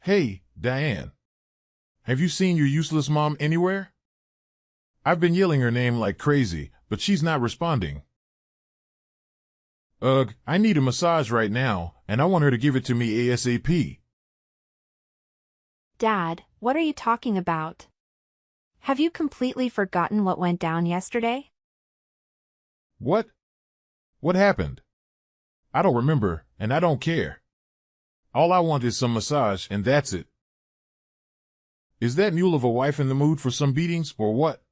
Hey, Diane. Have you seen your useless mom anywhere? I've been yelling her name like crazy, but she's not responding. Ugh, I need a massage right now, and I want her to give it to me ASAP. Dad, what are you talking about? Have you completely forgotten what went down yesterday? What? What happened? I don't remember, and I don't care. All I want is some massage, and that's it. Is that mule of a wife in the mood for some beatings, or what?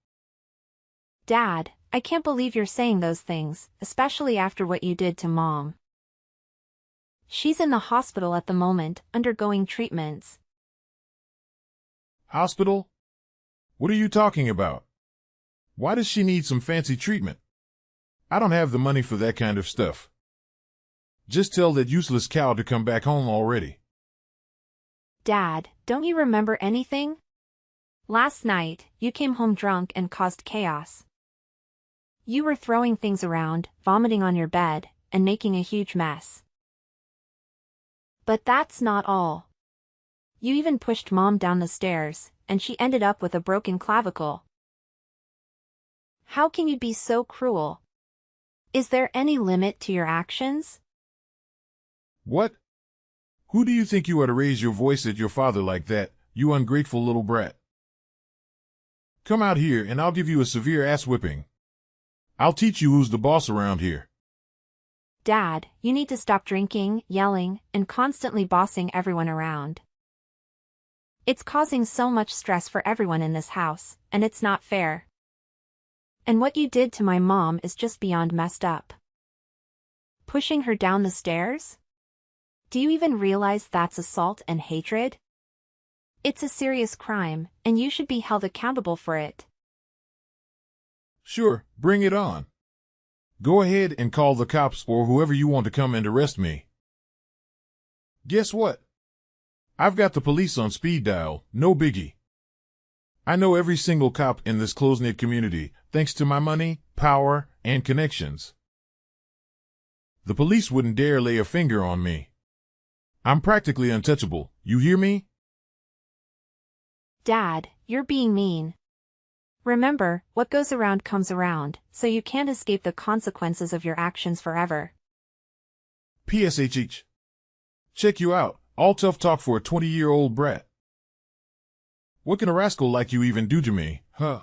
Dad, I can't believe you're saying those things, especially after what you did to Mom. She's in the hospital at the moment, undergoing treatments. Hospital? What are you talking about? Why does she need some fancy treatment? I don't have the money for that kind of stuff. Just tell that useless cow to come back home already. Dad, don't you remember anything? Last night, you came home drunk and caused chaos. You were throwing things around, vomiting on your bed, and making a huge mess. But that's not all. You even pushed Mom down the stairs, and she ended up with a broken clavicle. How can you be so cruel? Is there any limit to your actions? What? Who do you think you are to raise your voice at your father like that, you ungrateful little brat? Come out here and I'll give you a severe ass whipping. I'll teach you who's the boss around here. Dad, you need to stop drinking, yelling, and constantly bossing everyone around. It's causing so much stress for everyone in this house, and it's not fair. And what you did to my mom is just beyond messed up. Pushing her down the stairs? Do you even realize that's assault and hatred? It's a serious crime, and you should be held accountable for it. Sure, bring it on. Go ahead and call the cops or whoever you want to come and arrest me. Guess what? I've got the police on speed dial, no biggie. I know every single cop in this close-knit community, thanks to my money, power, and connections. The police wouldn't dare lay a finger on me. I'm practically untouchable, you hear me? Dad, you're being mean. Remember, what goes around comes around, so you can't escape the consequences of your actions forever. PSHH. Check you out, all tough talk for a 20-year-old brat. What can a rascal like you even do to me, huh?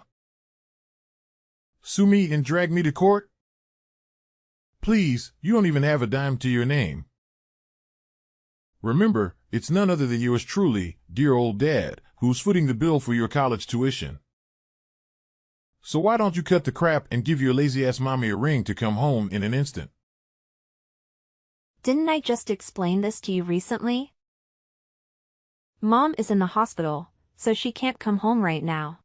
Sue me and drag me to court? Please, you don't even have a dime to your name. Remember, it's none other than yours truly, dear old Dad, who's footing the bill for your college tuition. So why don't you cut the crap and give your lazy-ass mommy a ring to come home in an instant? Didn't I just explain this to you recently? Mom is in the hospital, so she can't come home right now.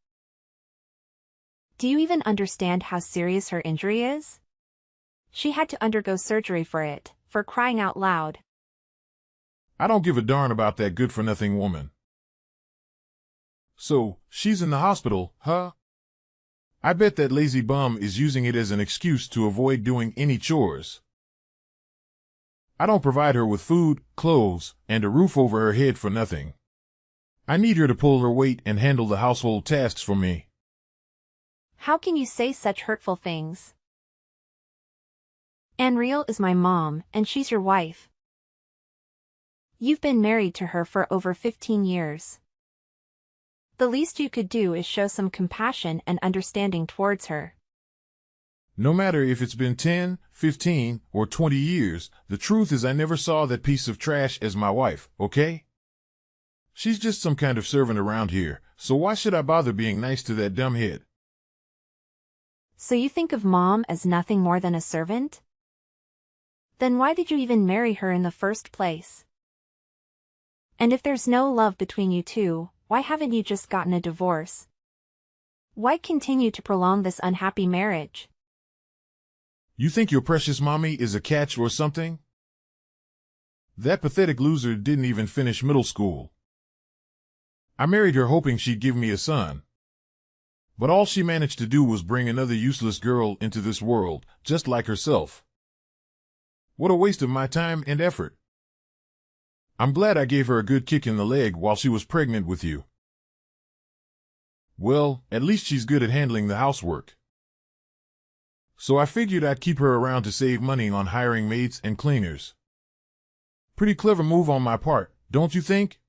Do you even understand how serious her injury is? She had to undergo surgery for it, for crying out loud. I don't give a darn about that good-for-nothing woman. So, she's in the hospital, huh? I bet that lazy bum is using it as an excuse to avoid doing any chores. I don't provide her with food, clothes, and a roof over her head for nothing. I need her to pull her weight and handle the household tasks for me. How can you say such hurtful things? Anriel is my mom, and she's your wife. You've been married to her for over 15 years. The least you could do is show some compassion and understanding towards her. No matter if it's been 10, 15, or 20 years, the truth is I never saw that piece of trash as my wife, okay? She's just some kind of servant around here, so why should I bother being nice to that dumbhead? So you think of Mom as nothing more than a servant? Then why did you even marry her in the first place? And if there's no love between you two, why haven't you just gotten a divorce? Why continue to prolong this unhappy marriage? You think your precious mommy is a catch or something? That pathetic loser didn't even finish middle school. I married her hoping she'd give me a son. But all she managed to do was bring another useless girl into this world, just like herself. What a waste of my time and effort. I'm glad I gave her a good kick in the leg while she was pregnant with you. Well, at least she's good at handling the housework. So I figured I'd keep her around to save money on hiring maids and cleaners. Pretty clever move on my part, don't you think?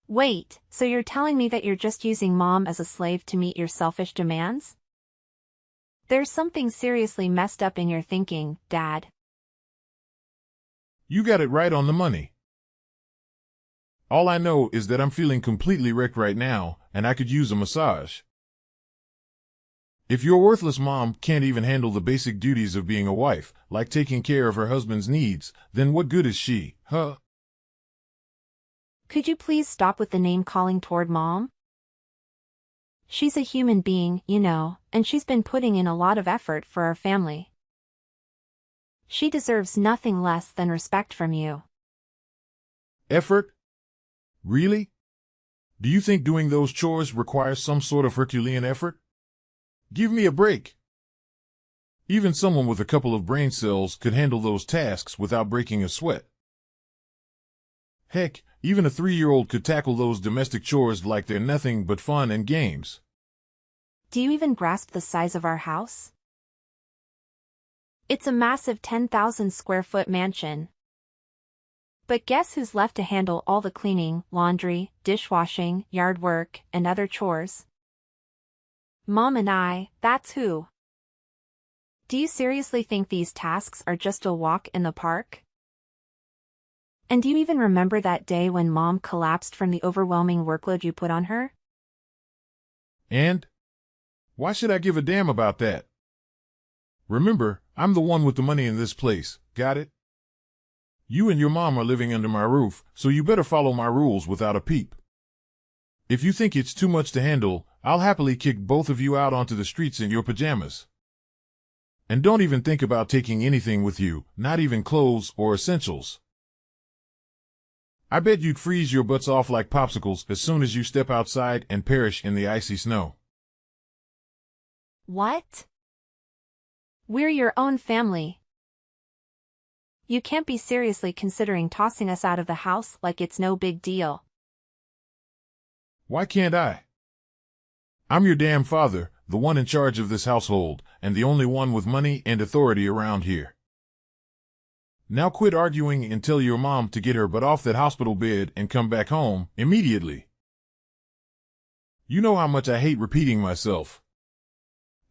Wait, so you're telling me that you're just using Mom as a slave to meet your selfish demands? There's something seriously messed up in your thinking, Dad. You got it right on the money. All I know is that I'm feeling completely wrecked right now, and I could use a massage. If your worthless mom can't even handle the basic duties of being a wife, like taking care of her husband's needs, then what good is she, huh? Could you please stop with the name-calling toward Mom? She's a human being, you know, and she's been putting in a lot of effort for our family. She deserves nothing less than respect from you. Effort? Really? Do you think doing those chores requires some sort of Herculean effort? Give me a break. Even someone with a couple of brain cells could handle those tasks without breaking a sweat. Heck, even a 3-year-old could tackle those domestic chores like they're nothing but fun and games. Do you even grasp the size of our house? It's a massive 10,000 square foot mansion. But guess who's left to handle all the cleaning, laundry, dishwashing, yard work, and other chores? Mom and I, that's who. Do you seriously think these tasks are just a walk in the park? And do you even remember that day when Mom collapsed from the overwhelming workload you put on her? And? Why should I give a damn about that? Remember, I'm the one with the money in this place, got it? You and your mom are living under my roof, so you better follow my rules without a peep. If you think it's too much to handle, I'll happily kick both of you out onto the streets in your pajamas. And don't even think about taking anything with you, not even clothes or essentials. I bet you'd freeze your butts off like popsicles as soon as you step outside and perish in the icy snow. What? We're your own family. You can't be seriously considering tossing us out of the house like it's no big deal. Why can't I? I'm your damn father, the one in charge of this household, and the only one with money and authority around here. Now quit arguing and tell your mom to get her butt off that hospital bed and come back home, immediately. You know how much I hate repeating myself.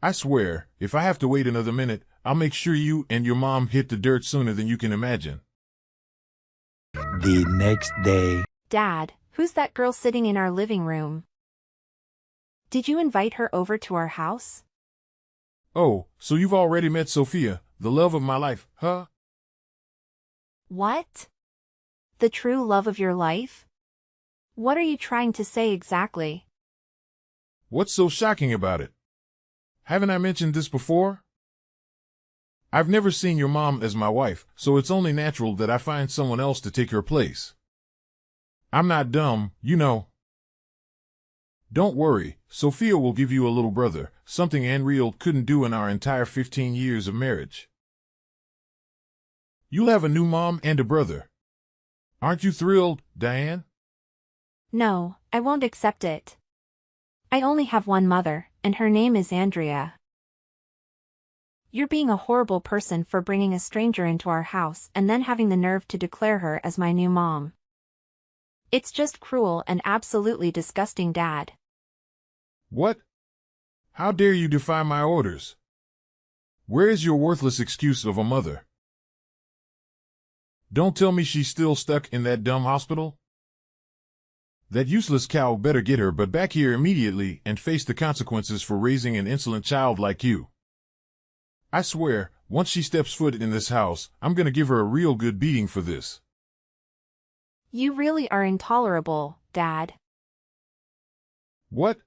I swear, if I have to wait another minute, I'll make sure you and your mom hit the dirt sooner than you can imagine. The next day. Dad, who's that girl sitting in our living room? Did you invite her over to our house? Oh, so you've already met Sophia, the love of my life, huh? What? The true love of your life? What are you trying to say exactly? What's so shocking about it? Haven't I mentioned this before? I've never seen your mom as my wife, so it's only natural that I find someone else to take her place. I'm not dumb, you know. Don't worry, Sophia will give you a little brother, something Anreal couldn't do in our entire 15 years of marriage. You'll have a new mom and a brother. Aren't you thrilled, Diane? No, I won't accept it. I only have one mother, and her name is Andrea. You're being a horrible person for bringing a stranger into our house and then having the nerve to declare her as my new mom. It's just cruel and absolutely disgusting, Dad. What? How dare you defy my orders? Where is your worthless excuse of a mother? Don't tell me she's still stuck in that dumb hospital? That useless cow better get her butt back here immediately and face the consequences for raising an insolent child like you. I swear, once she steps foot in this house, I'm gonna give her a real good beating for this. You really are intolerable, Dad. What?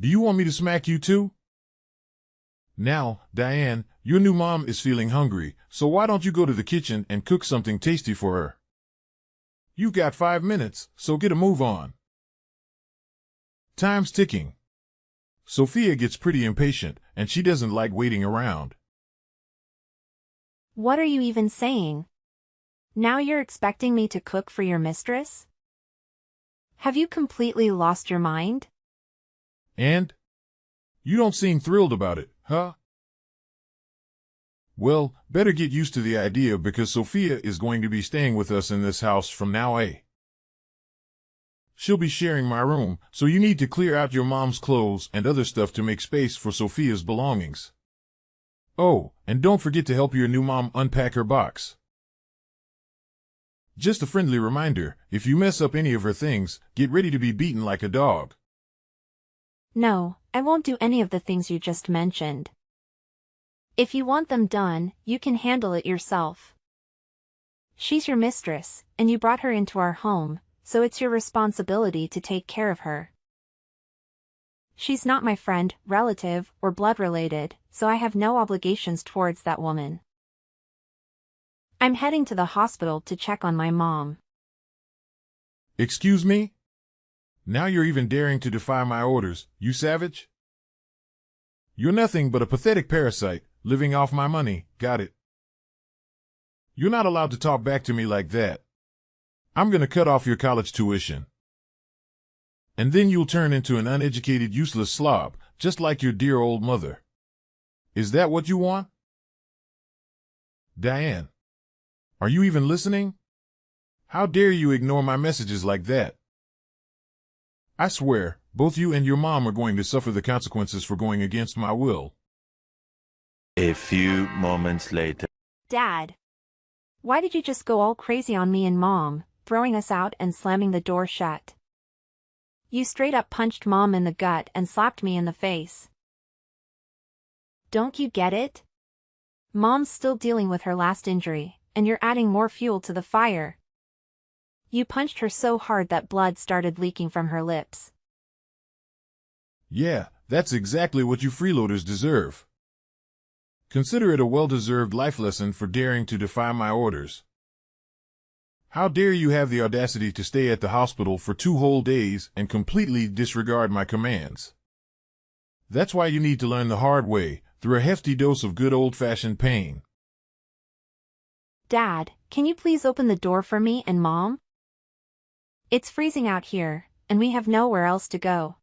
Do you want me to smack you too? Now, Diane, your new mom is feeling hungry, so why don't you go to the kitchen and cook something tasty for her? You've got 5 minutes, so get a move on. Time's ticking. Sophia gets pretty impatient, and she doesn't like waiting around. What are you even saying? Now you're expecting me to cook for your mistress? Have you completely lost your mind? And? You don't seem thrilled about it, huh? Well, better get used to the idea because Sophia is going to be staying with us in this house from now on. She'll be sharing my room, so you need to clear out your mom's clothes and other stuff to make space for Sophia's belongings. Oh, and don't forget to help your new mom unpack her box. Just a friendly reminder, if you mess up any of her things, get ready to be beaten like a dog. No, I won't do any of the things you just mentioned. If you want them done, you can handle it yourself. She's your mistress, and you brought her into our home, so it's your responsibility to take care of her. She's not my friend, relative, or blood-related, so I have no obligations towards that woman. I'm heading to the hospital to check on my mom. Excuse me? Now you're even daring to defy my orders, you savage? You're nothing but a pathetic parasite, living off my money, got it? You're not allowed to talk back to me like that. I'm gonna cut off your college tuition. And then you'll turn into an uneducated, useless slob, just like your dear old mother. Is that what you want? Diane, are you even listening? How dare you ignore my messages like that? I swear, both you and your mom are going to suffer the consequences for going against my will. A few moments later. Dad, why did you just go all crazy on me and Mom, throwing us out and slamming the door shut? You straight up punched Mom in the gut and slapped me in the face. Don't you get it? Mom's still dealing with her last injury, and you're adding more fuel to the fire. You punched her so hard that blood started leaking from her lips. Yeah, that's exactly what you freeloaders deserve. Consider it a well-deserved life lesson for daring to defy my orders. How dare you have the audacity to stay at the hospital for 2 whole days and completely disregard my commands? That's why you need to learn the hard way, through a hefty dose of good old-fashioned pain. Dad, can you please open the door for me and Mom? It's freezing out here, and we have nowhere else to go.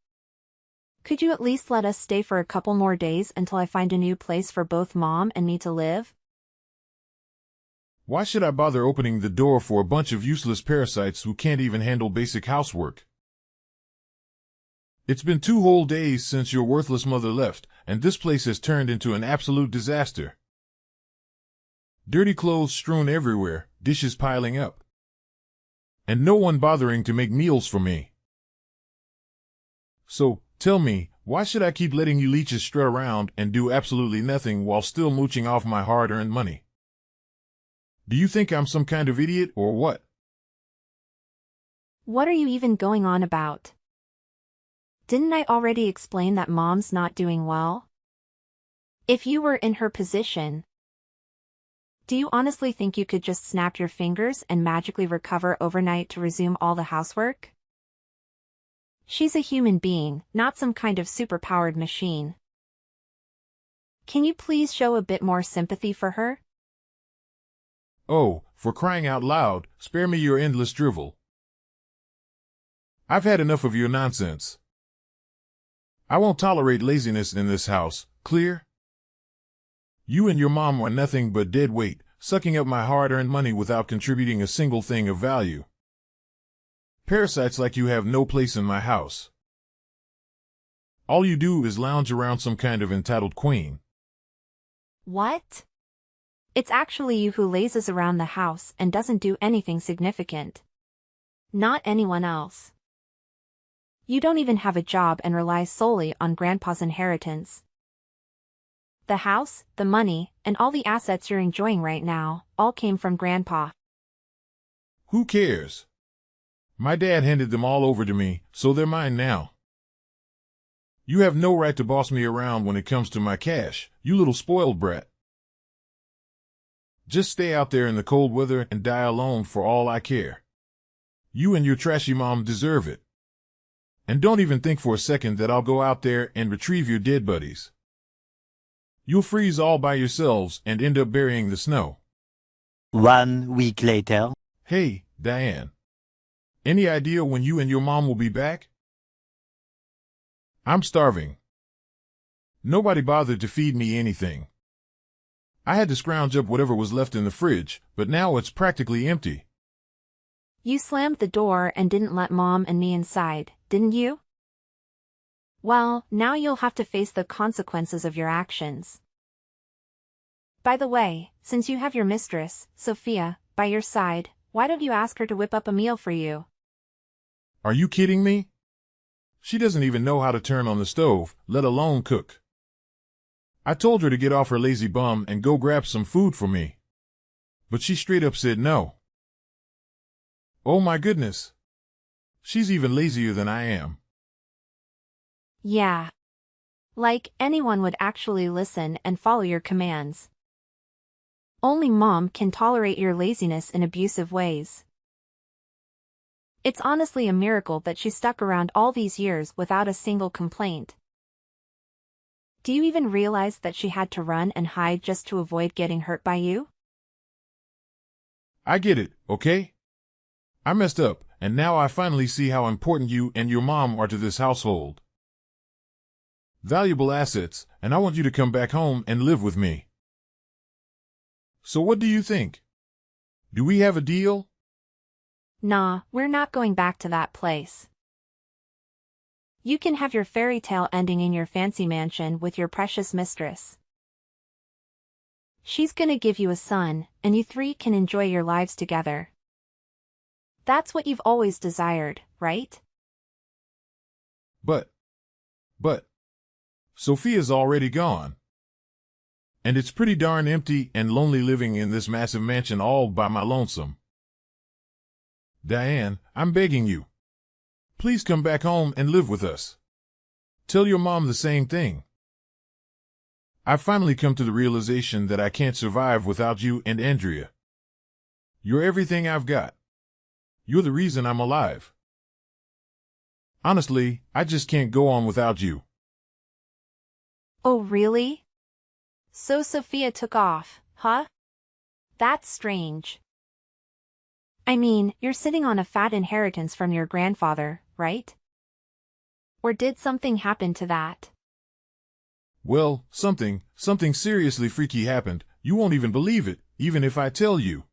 Could you at least let us stay for a couple more days until I find a new place for both Mom and me to live? Why should I bother opening the door for a bunch of useless parasites who can't even handle basic housework? It's been 2 whole days since your worthless mother left, and this place has turned into an absolute disaster. Dirty clothes strewn everywhere, dishes piling up. And no one bothering to make meals for me. So, tell me, why should I keep letting you leeches strut around and do absolutely nothing while still mooching off my hard-earned money? Do you think I'm some kind of idiot or what? What are you even going on about? Didn't I already explain that Mom's not doing well? If you were in her position, do you honestly think you could just snap your fingers and magically recover overnight to resume all the housework? She's a human being, not some kind of superpowered machine. Can you please show a bit more sympathy for her? Oh, for crying out loud, spare me your endless drivel. I've had enough of your nonsense. I won't tolerate laziness in this house, clear? You and your mom are nothing but dead weight, sucking up my hard-earned money without contributing a single thing of value. Parasites like you have no place in my house. All you do is lounge around some kind of entitled queen. What? It's actually you who lazes around the house and doesn't do anything significant. Not anyone else. You don't even have a job and rely solely on Grandpa's inheritance. The house, the money, and all the assets you're enjoying right now, all came from Grandpa. Who cares? My dad handed them all over to me, so they're mine now. You have no right to boss me around when it comes to my cash, you little spoiled brat. Just stay out there in the cold weather and die alone for all I care. You and your trashy mom deserve it. And don't even think for a second that I'll go out there and retrieve your dead buddies. You'll freeze all by yourselves and end up burying the snow. 1 week later. Hey, Diane. Any idea when you and your mom will be back? I'm starving. Nobody bothered to feed me anything. I had to scrounge up whatever was left in the fridge, but now it's practically empty. You slammed the door and didn't let Mom and me inside, didn't you? Well, now you'll have to face the consequences of your actions. By the way, since you have your mistress, Sophia, by your side, why don't you ask her to whip up a meal for you? Are you kidding me? She doesn't even know how to turn on the stove, let alone cook. I told her to get off her lazy bum and go grab some food for me. But she straight up said no. Oh my goodness. She's even lazier than I am. Yeah. Like anyone would actually listen and follow your commands. Only Mom can tolerate your laziness in abusive ways. It's honestly a miracle that she stuck around all these years without a single complaint. Do you even realize that she had to run and hide just to avoid getting hurt by you? I get it, okay? I messed up, and now I finally see how important you and your mom are to this household. Valuable assets, and I want you to come back home and live with me. So what do you think? Do we have a deal? Nah, we're not going back to that place. You can have your fairy tale ending in your fancy mansion with your precious mistress. She's gonna give you a son, and you three can enjoy your lives together. That's what you've always desired, right? But, Sophia's already gone. And it's pretty darn empty and lonely living in this massive mansion all by my lonesome. Diane, I'm begging you. Please come back home and live with us. Tell your mom the same thing. I've finally come to the realization that I can't survive without you and Andrea. You're everything I've got. You're the reason I'm alive. Honestly, I just can't go on without you. Oh really? So Sophia took off, huh? That's strange. I mean, you're sitting on a fat inheritance from your grandfather, right? Or did something happen to that? Well, something seriously freaky happened. You won't even believe it, even if I tell you.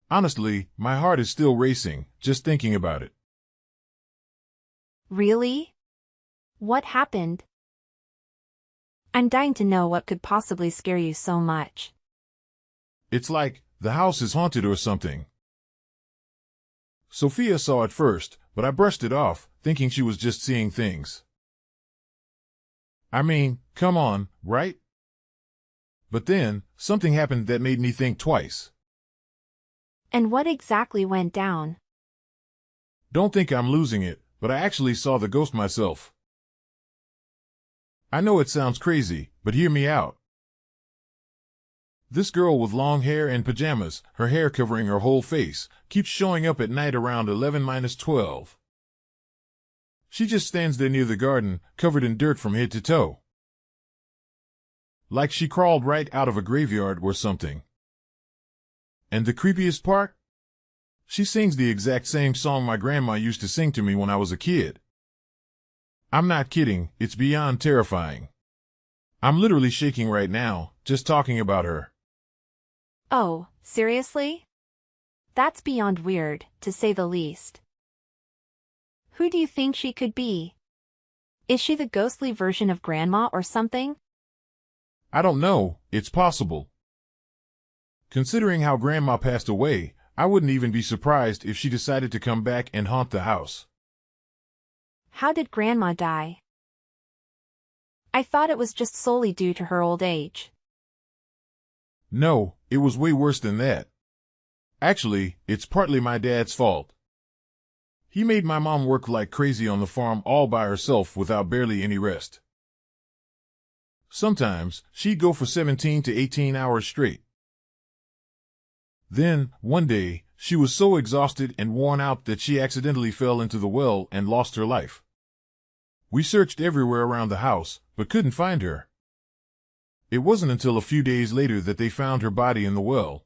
Honestly, my heart is still racing, just thinking about it. Really? What happened? I'm dying to know what could possibly scare you so much. It's like the house is haunted or something. Sophia saw it first, but I brushed it off, thinking she was just seeing things. I mean, come on, right? But then, something happened that made me think twice. And what exactly went down? Don't think I'm losing it, but I actually saw the ghost myself. I know it sounds crazy, but hear me out. This girl with long hair and pajamas, her hair covering her whole face, keeps showing up at night around 11-12. She just stands there near the garden, covered in dirt from head to toe. Like she crawled right out of a graveyard or something. And the creepiest part? She sings the exact same song my grandma used to sing to me when I was a kid. I'm not kidding, it's beyond terrifying. I'm literally shaking right now, just talking about her. Oh, seriously? That's beyond weird, to say the least. Who do you think she could be? Is she the ghostly version of Grandma or something? I don't know, it's possible. Considering how Grandma passed away, I wouldn't even be surprised if she decided to come back and haunt the house. How did Grandma die? I thought it was just solely due to her old age. No, it was way worse than that. Actually, it's partly my dad's fault. He made my mom work like crazy on the farm all by herself without barely any rest. Sometimes, she'd go for 17 to 18 hours straight. Then, one day, she was so exhausted and worn out that she accidentally fell into the well and lost her life. We searched everywhere around the house, but couldn't find her. It wasn't until a few days later that they found her body in the well.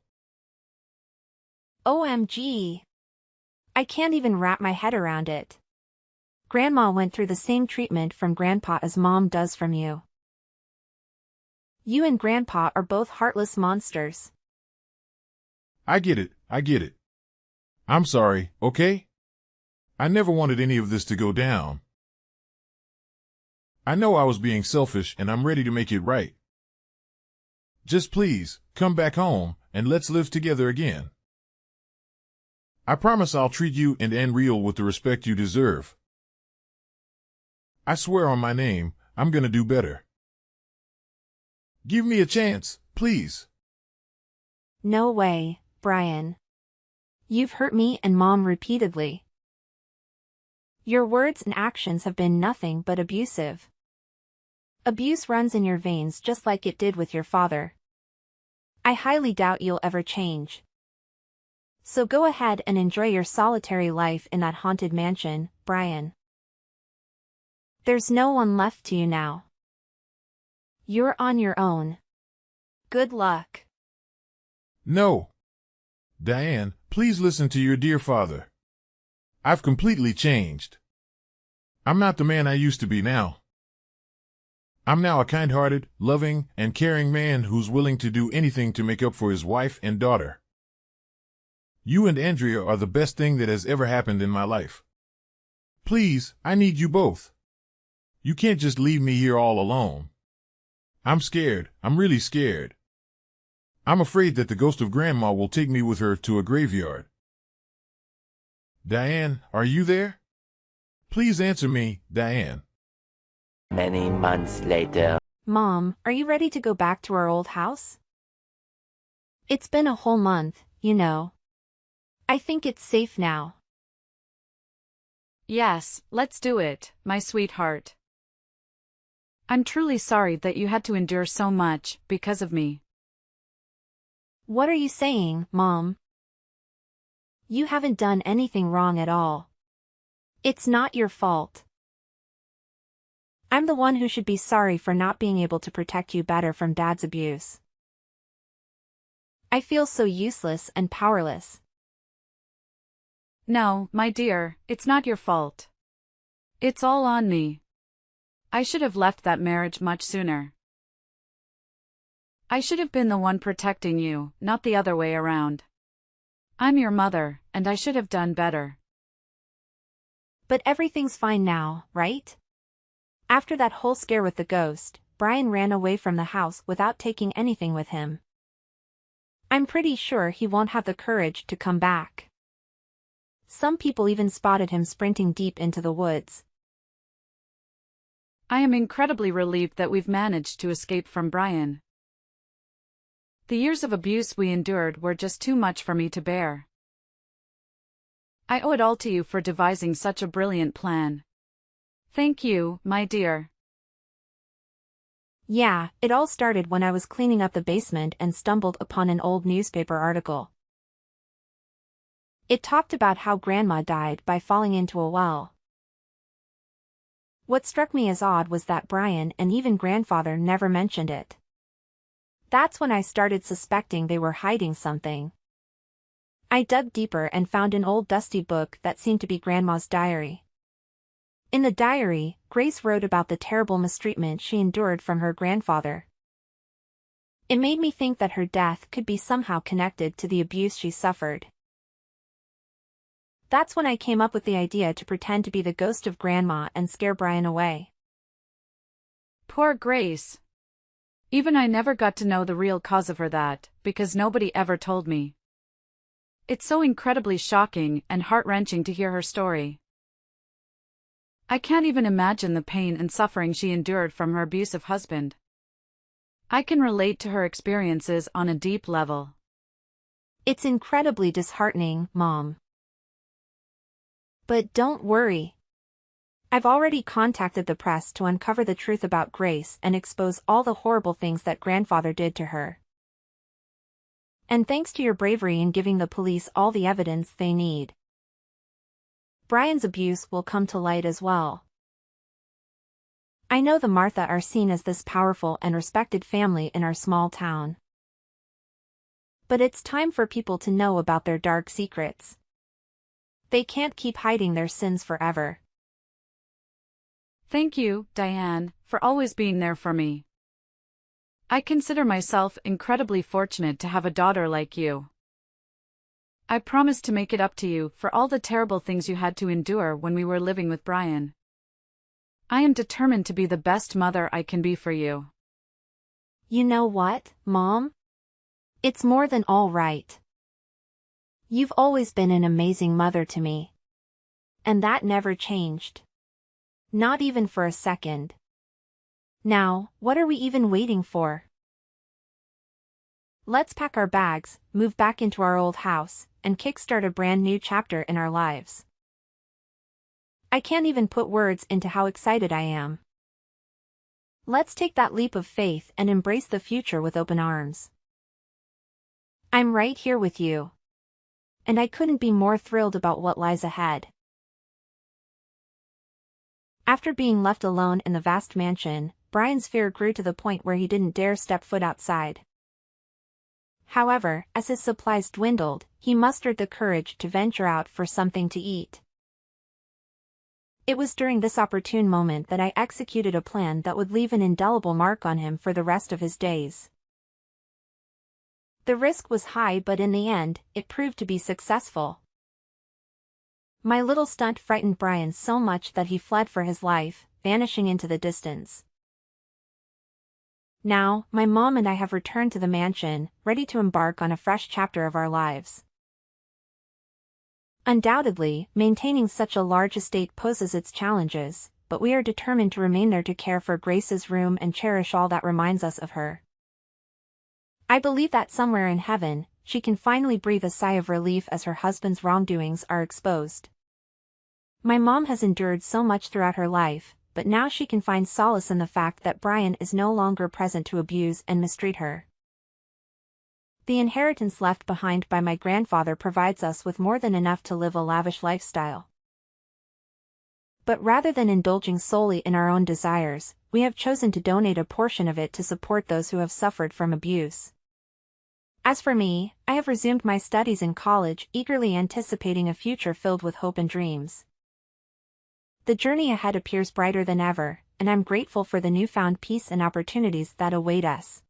OMG. I can't even wrap my head around it. Grandma went through the same treatment from Grandpa as Mom does from you. You and Grandpa are both heartless monsters. I get it, I get it. I'm sorry, okay? I never wanted any of this to go down. I know I was being selfish and I'm ready to make it right. Just please, come back home, and let's live together again. I promise I'll treat you and Real with the respect you deserve. I swear on my name, I'm gonna do better. Give me a chance, please. No way, Brian. You've hurt me and Mom repeatedly. Your words and actions have been nothing but abusive. Abuse runs in your veins just like it did with your father. I highly doubt you'll ever change. So go ahead and enjoy your solitary life in that haunted mansion, Brian. There's no one left to you now. You're on your own. Good luck. No. Diane, please listen to your dear father. I've completely changed. I'm not the man I used to be now. I'm now a kind-hearted, loving, and caring man who's willing to do anything to make up for his wife and daughter. You and Andrea are the best thing that has ever happened in my life. Please, I need you both. You can't just leave me here all alone. I'm scared. I'm really scared. I'm afraid that the ghost of Grandma will take me with her to a graveyard. Diane, are you there? Please answer me, Diane. Many months later. Mom, are you ready to go back to our old house? It's been a whole month, you know. I think it's safe now. Yes, let's do it, my sweetheart. I'm truly sorry that you had to endure so much because of me. What are you saying, Mom? You haven't done anything wrong at all. It's not your fault. I'm the one who should be sorry for not being able to protect you better from Dad's abuse. I feel so useless and powerless. No, my dear, it's not your fault. It's all on me. I should have left that marriage much sooner. I should have been the one protecting you, not the other way around. I'm your mother, and I should have done better. But everything's fine now, right? After that whole scare with the ghost, Brian ran away from the house without taking anything with him. I'm pretty sure he won't have the courage to come back. Some people even spotted him sprinting deep into the woods. I am incredibly relieved that we've managed to escape from Brian. The years of abuse we endured were just too much for me to bear. I owe it all to you for devising such a brilliant plan. Thank you, my dear. Yeah, it all started when I was cleaning up the basement and stumbled upon an old newspaper article. It talked about how Grandma died by falling into a well. What struck me as odd was that Brian and even Grandfather never mentioned it. That's when I started suspecting they were hiding something. I dug deeper and found an old dusty book that seemed to be Grandma's diary. In the diary, Grace wrote about the terrible mistreatment she endured from her grandfather. It made me think that her death could be somehow connected to the abuse she suffered. That's when I came up with the idea to pretend to be the ghost of Grandma and scare Brian away. Poor Grace. Even I never got to know the real cause of her death, because nobody ever told me. It's so incredibly shocking and heart-wrenching to hear her story. I can't even imagine the pain and suffering she endured from her abusive husband. I can relate to her experiences on a deep level. It's incredibly disheartening, Mom. But don't worry. I've already contacted the press to uncover the truth about Grace and expose all the horrible things that Grandfather did to her. And thanks to your bravery in giving the police all the evidence they need, Brian's abuse will come to light as well. I know the Martha are seen as this powerful and respected family in our small town. But it's time for people to know about their dark secrets. They can't keep hiding their sins forever. Thank you, Diane, for always being there for me. I consider myself incredibly fortunate to have a daughter like you. I promise to make it up to you for all the terrible things you had to endure when we were living with Brian. I am determined to be the best mother I can be for you. You know what, Mom? It's more than all right. You've always been an amazing mother to me. And that never changed. Not even for a second. Now, what are we even waiting for? Let's pack our bags, move back into our old house, and kickstart a brand new chapter in our lives. I can't even put words into how excited I am. Let's take that leap of faith and embrace the future with open arms. I'm right here with you. And I couldn't be more thrilled about what lies ahead. After being left alone in the vast mansion, Brian's fear grew to the point where he didn't dare step foot outside. However, as his supplies dwindled, he mustered the courage to venture out for something to eat. It was during this opportune moment that I executed a plan that would leave an indelible mark on him for the rest of his days. The risk was high, but in the end, it proved to be successful. My little stunt frightened Brian so much that he fled for his life, vanishing into the distance. Now, my mom and I have returned to the mansion, ready to embark on a fresh chapter of our lives. Undoubtedly, maintaining such a large estate poses its challenges, but we are determined to remain there to care for Grace's room and cherish all that reminds us of her. I believe that somewhere in heaven, she can finally breathe a sigh of relief as her husband's wrongdoings are exposed. My mom has endured so much throughout her life, but now she can find solace in the fact that Brian is no longer present to abuse and mistreat her. The inheritance left behind by my grandfather provides us with more than enough to live a lavish lifestyle. But rather than indulging solely in our own desires, we have chosen to donate a portion of it to support those who have suffered from abuse. As for me, I have resumed my studies in college, eagerly anticipating a future filled with hope and dreams. The journey ahead appears brighter than ever, and I'm grateful for the newfound peace and opportunities that await us.